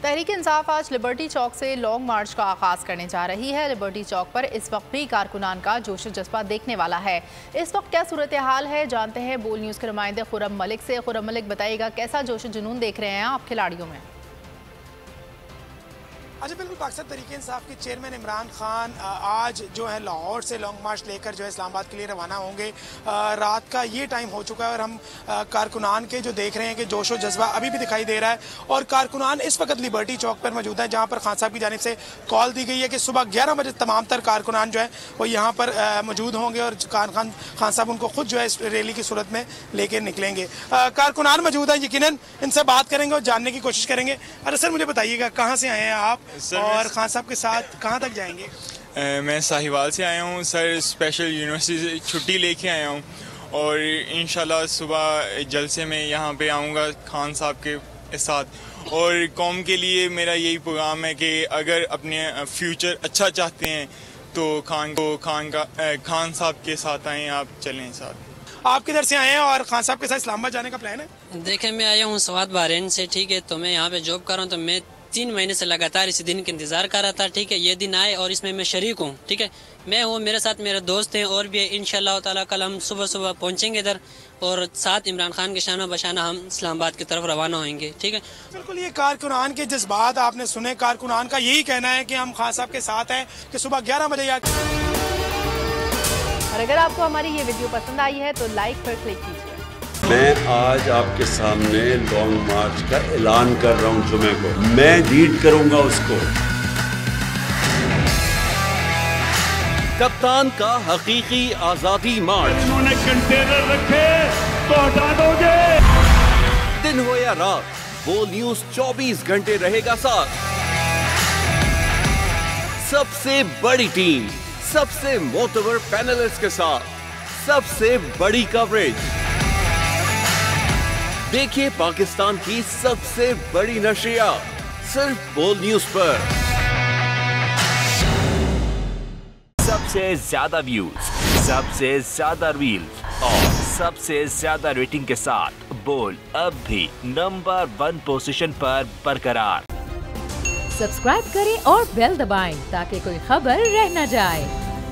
तहरीक इंसाफ आज लिबर्टी चौक से लॉन्ग मार्च का आगाज करने जा रही है। लिबर्टी चौक पर इस वक्त भी कारकुनान का जोश जज्बा देखने वाला है। इस वक्त क्या सूरत हाल है, जानते हैं बोल न्यूज़ के नुमाइंदे खुर्रम मलिक से। खुर्रम मलिक, बताइएगा कैसा जोश जुनून देख रहे हैं आप खिलाड़ियों में? अच्छा, बिल्कुल। पाकिस्तान तहरीक इंसाफ के चेयरमैन इमरान खान आज जो है लाहौर से लॉन्ग मार्च लेकर जो है इस्लामाबाद के लिए रवाना होंगे। रात का ये टाइम हो चुका है और हम कारकुनान के जो देख रहे हैं कि जोशो जज्बा अभी भी दिखाई दे रहा है। और कारकुनान इस वक्त लिबर्टी चौक पर मौजूद है, जहाँ पर खान साहब की जानिब से कॉल दी गई है कि सुबह 11 बजे तमाम तर कारकुनान जो है वो यहाँ पर मौजूद होंगे और खान साहब उनको खुद जो है इस रैली की सूरत में लेकर निकलेंगे। कारकुनान मौजूद है, यकीनन इनसे बात करेंगे और जानने की कोशिश करेंगे। अरे सर, मुझे बताइएगा कहाँ से आए हैं आप और खान साहब के साथ कहाँ तक जाएंगे? मैं साहिवाल से आया हूँ सर, स्पेशल यूनिवर्सिटी से छुट्टी लेके आया हूँ और इंशाल्लाह सुबह जलसे में यहाँ पे आऊँगा खान साहब के साथ। और कौम के लिए मेरा यही प्रोग्राम है कि अगर अपने फ्यूचर अच्छा चाहते हैं तो खान साहब के साथ आएँ, आप चलें साथ। आप किधर से आए हैं और खान साहब के साथ इस्लामाबाद जाने का प्लान है? देखें, मैं आया हूँ सवाद बहरीन से, ठीक है। तो मैं यहाँ पे जॉब कर रहा हूँ, तो मैं 3 महीने से लगातार इसी दिन का इंतज़ार कर रहा था, ठीक है। ये दिन आए और इसमें मैं शरीक हूँ, ठीक है। मैं हूँ, मेरे साथ मेरे दोस्त हैं और भी इंशाअल्लाह ताला कल हम सुबह सुबह पहुँचेंगे इधर और साथ इमरान खान के शाना बशाना हम इस्लामाबाद की तरफ रवाना होंगे, ठीक है। बिल्कुल, ये कारकुनान के जज्बात आपने सुने। कारकुनान का यही कहना है कि हम खान साहब के साथ हैं कि सुबह 11 बजे या। और अगर आपको हमारी ये वीडियो पसंद आई है तो लाइक पर क्लिक कीजिए। मैं आज आपके सामने लॉन्ग मार्च का ऐलान कर रहा हूं। जुमे को मैं लीड करूंगा उसको। कप्तान का हकीकी आजादी मार्च। उन्होंने कंटेनर रखे तो हटा दोगे। दिन हो या रात, वो न्यूज 24 घंटे रहेगा साथ। सबसे बड़ी टीम, सबसे मोतबर पैनलिस्ट के साथ, सबसे बड़ी कवरेज। देखिए पाकिस्तान की सबसे बड़ी नशरियात सिर्फ बोल न्यूज पर। सबसे ज्यादा व्यूज, सबसे ज्यादा रील्स और सबसे ज्यादा रेटिंग के साथ बोल अब भी नंबर 1 पोजीशन पर बरकरार। सब्सक्राइब करें और बेल दबाएं ताकि कोई खबर रह न जाए।